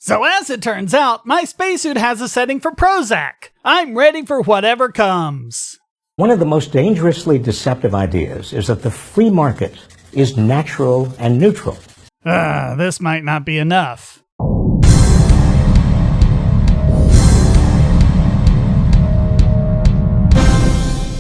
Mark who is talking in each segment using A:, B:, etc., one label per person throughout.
A: So as it turns out, my spacesuit has a setting for Prozac. I'm ready for whatever comes.
B: One of the most dangerously deceptive ideas is that the free market is natural and neutral.
A: This might not be enough.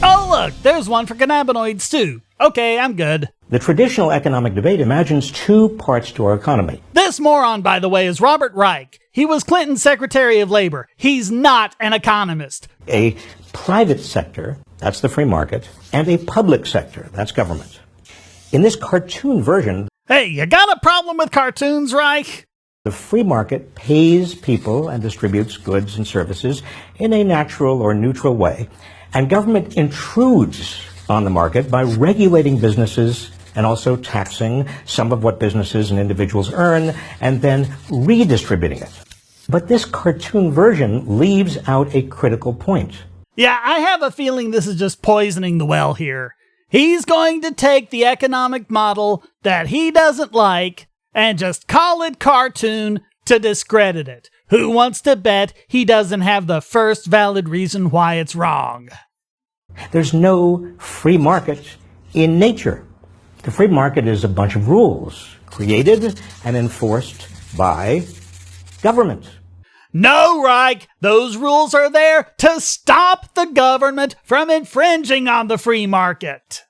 A: Oh look, there's one for cannabinoids too. Okay, I'm good.
B: The traditional economic debate imagines two parts to our economy.
A: This moron, by the way, is Robert Reich. He was Clinton's Secretary of Labor. He's not an economist.
B: A private sector, that's the free market, and a public sector, that's government. In this cartoon version,
A: hey, you got a problem with cartoons, Reich?
B: the free market pays people and distributes goods and services in a natural or neutral way, and government intrudes on the market by regulating businesses and also taxing some of what businesses and individuals earn and then redistributing it. But this cartoon version leaves out a critical point.
A: Yeah, I have a feeling this is just poisoning the well here. He's going to take the economic model that he doesn't like and just call it cartoon to discredit it. Who wants to bet he doesn't have the first valid reason why it's wrong?
B: There's no free market in nature. The free market is a bunch of rules created and enforced by government.
A: No, Reich, those rules are there to stop the government from infringing on the free market.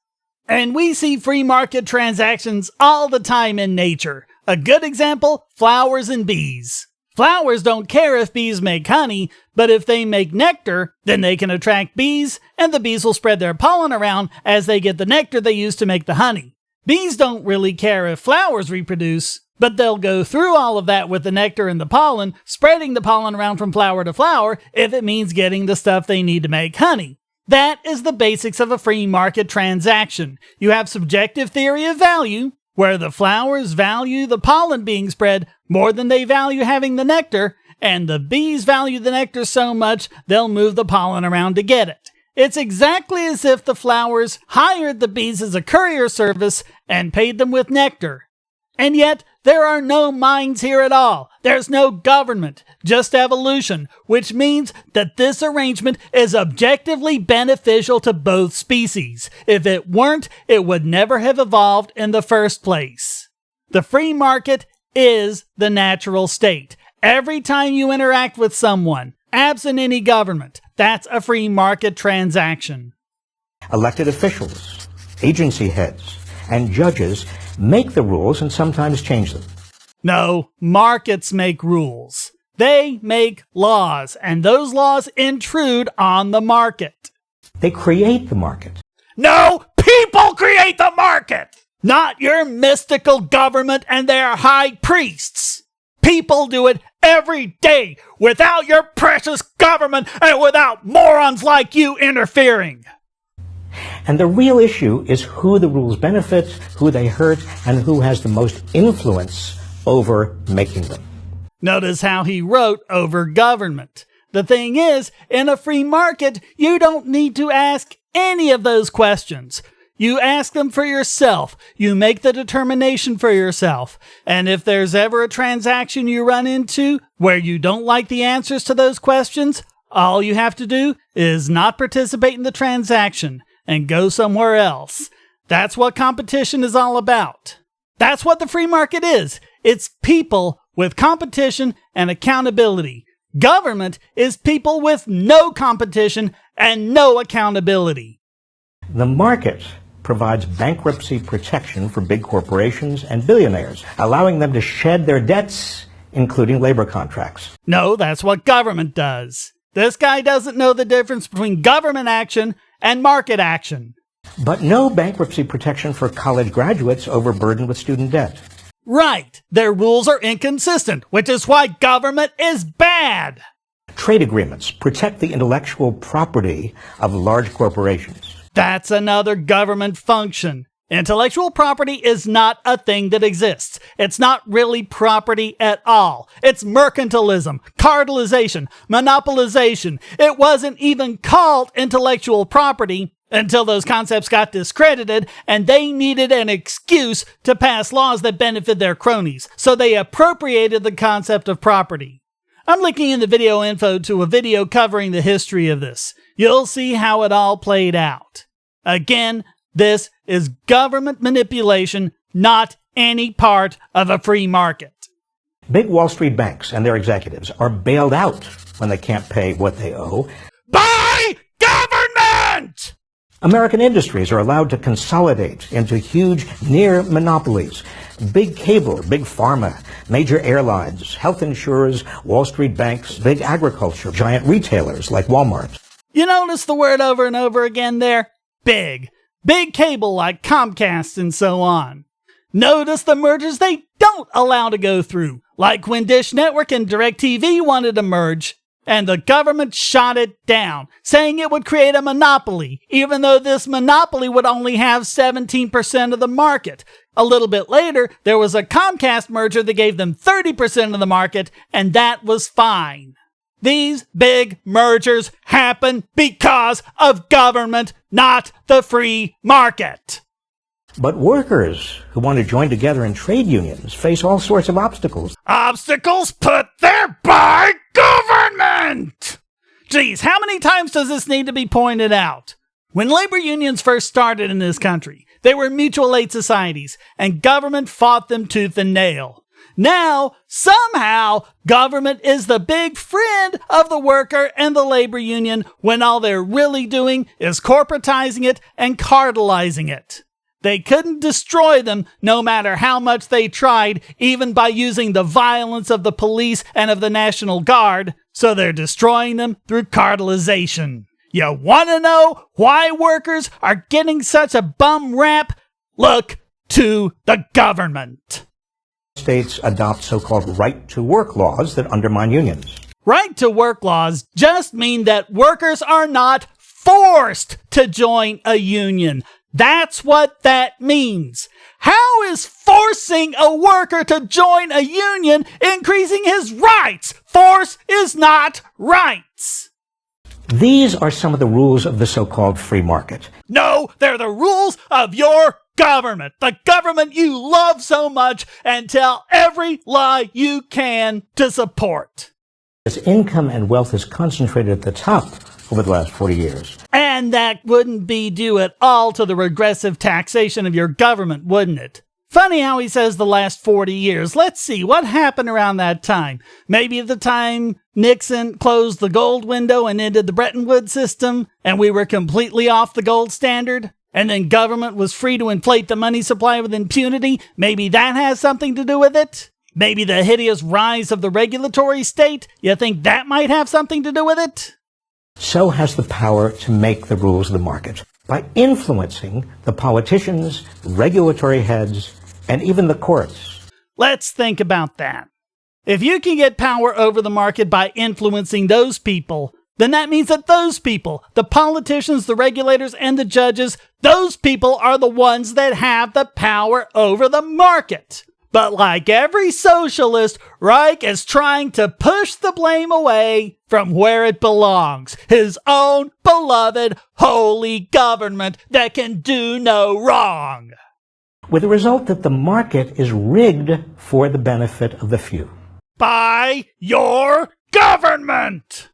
A: And we see free market transactions all the time in nature. A good example, flowers and bees. Flowers don't care if bees make honey, but if they make nectar, then they can attract bees, and the bees will spread their pollen around as they get the nectar they use to make the honey. Bees don't really care if flowers reproduce, but they'll go through all of that with the nectar and the pollen, spreading the pollen around from flower to flower if it means getting the stuff they need to make honey. That is the basics of a free market transaction. You have subjective theory of value, where the flowers value the pollen being spread more than they value having the nectar, and the bees value the nectar so much they'll move the pollen around to get it. It's exactly as if the flowers hired the bees as a courier service and paid them with nectar. And yet, there are no minds here at all. There's no government, just evolution, which means that this arrangement is objectively beneficial to both species. If it weren't, it would never have evolved in the first place. The free market is the natural state. Every time you interact with someone, absent any government, that's a free market transaction.
B: Elected officials, agency heads, and judges make the rules and sometimes change them.
A: No, markets make rules. They make laws, and those laws intrude on the market.
B: They create the market.
A: No, people create the market! Not your mystical government and their high priests. People do it every day without your precious government and without morons like you interfering.
B: And the real issue is who the rules benefit, who they hurt, and who has the most influence over making them.
A: Notice how he wrote over government. The thing is, in a free market, you don't need to ask any of those questions. You ask them for yourself. You make the determination for yourself. And if there's ever a transaction you run into where you don't like the answers to those questions, all you have to do is not participate in the transaction and go somewhere else. That's what competition is all about. That's what the free market is. It's people with competition and accountability. Government is people with no competition and no accountability.
B: The market provides bankruptcy protection for big corporations and billionaires, allowing them to shed their debts, including labor contracts.
A: No, that's what government does. This guy doesn't know the difference between government action and market action.
B: But no bankruptcy protection for college graduates overburdened with student debt.
A: Right. Their rules are inconsistent, which is why government is bad.
B: Trade agreements protect the intellectual property of large corporations.
A: That's another government function. Intellectual property is not a thing that exists. It's not really property at all. It's mercantilism, cartelization, monopolization. It wasn't even called intellectual property until those concepts got discredited and they needed an excuse to pass laws that benefit their cronies, so they appropriated the concept of property. I'm linking in the video info to a video covering the history of this. You'll see how it all played out. Again, this is government manipulation, not any part of a free market.
B: Big Wall Street banks and their executives are bailed out when they can't pay what they owe
A: by government!
B: American industries are allowed to consolidate into huge near monopolies. Big cable, big pharma, major airlines, health insurers, Wall Street banks, big agriculture, giant retailers like Walmart.
A: You notice the word over and over again there? Big. Big cable like Comcast and so on. Notice the mergers they don't allow to go through, like when Dish Network and DirecTV wanted to merge, and the government shot it down, saying it would create a monopoly, even though this monopoly would only have 17% of the market. A little bit later, there was a Comcast merger that gave them 30% of the market, and that was fine. These big mergers happen because of government, not the free market.
B: But workers who want to join together in trade unions face all sorts of obstacles.
A: Obstacles put there by government! Geez, how many times does this need to be pointed out? When labor unions first started in this country, they were mutual aid societies, and government fought them tooth and nail. Now, somehow, government is the big friend of the worker and the labor union when all they're really doing is corporatizing it and cartelizing it. They couldn't destroy them no matter how much they tried, even by using the violence of the police and of the National Guard, so they're destroying them through cartelization. You want to know why workers are getting such a bum rap? Look to the government.
B: States adopt so-called right-to-work laws that undermine unions.
A: Right-to-work laws just mean that workers are not forced to join a union. That's what that means. How is forcing a worker to join a union increasing his rights? Force is not rights.
B: These are some of the rules of the so-called free market.
A: No, they're the rules of your government. The government you love so much and tell every lie you can to support.
B: As income and wealth is concentrated at the top over the last 40 years.
A: And that wouldn't be due at all to the regressive taxation of your government, wouldn't it? Funny how he says the last 40 years. Let's see, what happened around that time? Maybe at the time Nixon closed the gold window and ended the Bretton Woods system, and we were completely off the gold standard? And then government was free to inflate the money supply with impunity? Maybe that has something to do with it? Maybe the hideous rise of the regulatory state? You think that might have something to do with it?
B: So has the power to make the rules of the market by influencing the politicians, regulatory heads, and even the courts.
A: Let's think about that. If you can get power over the market by influencing those people, then that means that those people, the politicians, the regulators, and the judges, those people are the ones that have the power over the market. But like every socialist, Reich is trying to push the blame away from where it belongs. His own beloved holy government that can do no wrong.
B: With the result that the market is rigged for the benefit of the few.
A: By your government!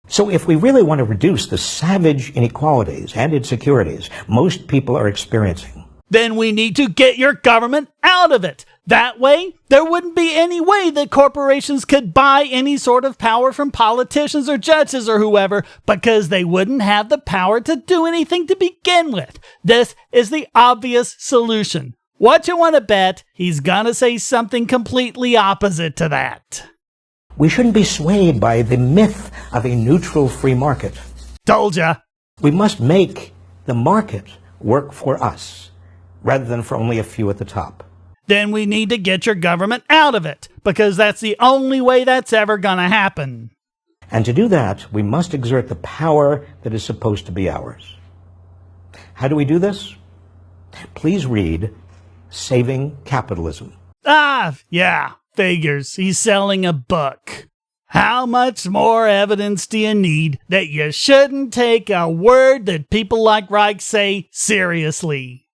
B: So if we really want to reduce the savage inequalities and insecurities most people are experiencing,
A: then we need to get your government out of it. That way, there wouldn't be any way that corporations could buy any sort of power from politicians or judges or whoever, because they wouldn't have the power to do anything to begin with. This is the obvious solution. What you want to bet, he's gonna say something completely opposite to that.
B: We shouldn't be swayed by the myth of a neutral free market.
A: Told ya.
B: We must make the market work for us, rather than for only a few at the top.
A: Then we need to get your government out of it, because that's the only way that's ever gonna happen.
B: And to do that, we must exert the power that is supposed to be ours. How do we do this? Please read Saving Capitalism.
A: Ah, yeah, figures. He's selling a book. How much more evidence do you need that you shouldn't take a word that people like Reich say seriously?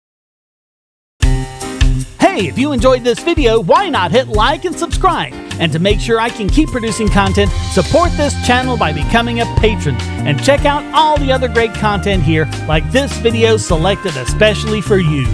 A: Hey, if you enjoyed this video, why not hit like and subscribe? And to make sure I can keep producing content, support this channel by becoming a patron. And check out all the other great content here, like this video selected especially for you.